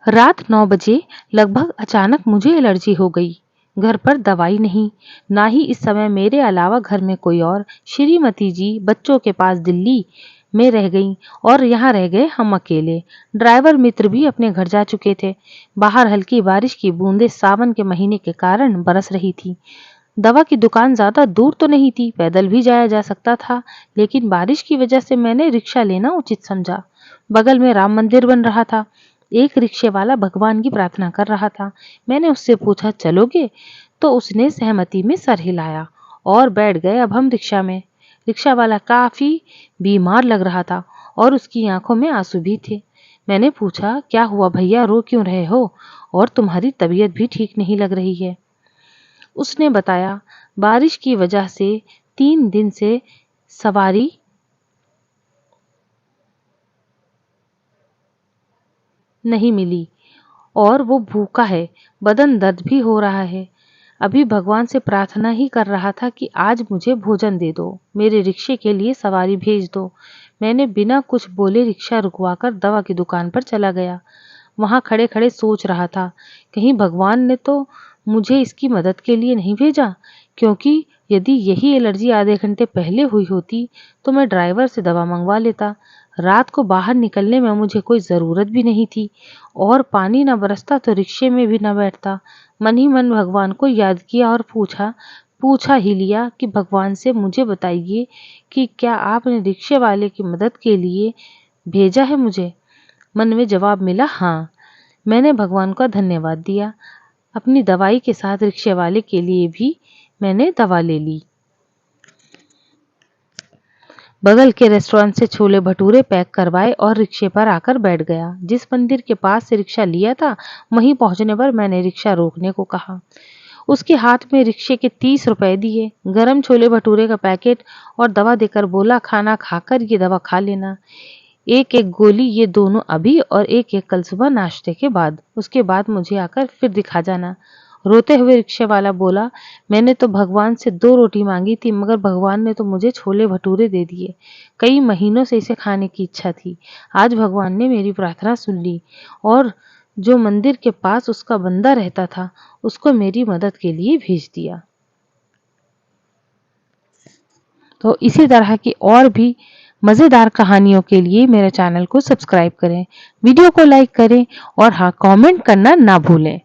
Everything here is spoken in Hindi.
रात 9 बजे लगभग अचानक मुझे एलर्जी हो गई। घर पर दवाई नहीं, ना ही इस समय मेरे अलावा घर में कोई और। श्रीमती जी बच्चों के पास दिल्ली में रह गईं और यहाँ रह गए हम अकेले। ड्राइवर मित्र भी अपने घर जा चुके थे। बाहर हल्की बारिश की बूंदें सावन के महीने के कारण बरस रही थी। दवा की दुकान ज्यादा दूर तो नहीं थी, पैदल भी जाया जा सकता था, लेकिन बारिश की वजह से मैंने रिक्शा लेना उचित समझा। बगल में राम मंदिर बन रहा था। एक रिक्शे वाला भगवान की प्रार्थना कर रहा था। मैंने उससे पूछा, चलोगे? तो उसने सहमति में सर हिलाया और बैठ गए। अब हम रिक्शा में। रिक्शा वाला काफी बीमार लग रहा था और उसकी आंखों में आंसू भी थे। मैंने पूछा, क्या हुआ भैया, रो क्यों रहे हो? और तुम्हारी तबीयत भी ठीक नहीं लग रही है। उसने बताया, बारिश की वजह से 3 दिन से सवारी नहीं मिली और वो भूखा है, बदन दर्द भी हो रहा है। अभी भगवान से प्रार्थना ही कर रहा था कि आज मुझे भोजन दे दो, मेरे रिक्शे के लिए सवारी भेज दो। मैंने बिना कुछ बोले रिक्शा रुकवाकर दवा की दुकान पर चला गया। वहां खड़े खड़े सोच रहा था, कहीं भगवान ने तो मुझे इसकी मदद के लिए नहीं भेजा, क्योंकि यदि यही एलर्जी आधे घंटे पहले हुई होती तो मैं ड्राइवर से दवा मंगवा लेता। रात को बाहर निकलने में मुझे कोई ज़रूरत भी नहीं थी और पानी न बरसता तो रिक्शे में भी न बैठता। मन ही मन भगवान को याद किया और पूछा ही लिया कि भगवान से मुझे बताइए कि क्या आपने रिक्शे वाले की मदद के लिए भेजा है मुझे? मन में जवाब मिला, हाँ। मैंने भगवान का धन्यवाद दिया। अपनी दवाई के साथ रिक्शे वाले के लिए भी मैंने दवा ले ली। बगल के रेस्टोरेंट से छोले भटूरे पैक करवाए और रिक्शे पर आकर बैठ गया। जिस मंदिर के पास से रिक्शा लिया था, वहीं पहुंचने पर मैंने रिक्शा रोकने को कहा। उसके हाथ में रिक्शे के 30 रुपए दिए, गरम छोले भटूरे का पैकेट और दवा देकर बोला, खाना खाकर ये दवा खा लेना। एक एक गोली ये दोनों अभी और एक एक कल सुबह नाश्ते के बाद। उसके बाद मुझे आकर फिर दिखा जाना। रोते हुए रिक्शे वाला बोला, मैंने तो भगवान से 2 रोटी मांगी थी, मगर भगवान ने तो मुझे छोले भटूरे दे दिए। कई महीनों से इसे खाने की इच्छा थी। आज भगवान ने मेरी प्रार्थना सुन ली और जो मंदिर के पास उसका बंदा रहता था, उसको मेरी मदद के लिए भेज दिया। तो इसी तरह की और भी मज़ेदार कहानियों के लिए मेरे चैनल को सब्सक्राइब करें, वीडियो को लाइक करें और हाँ, कमेंट करना ना भूलें।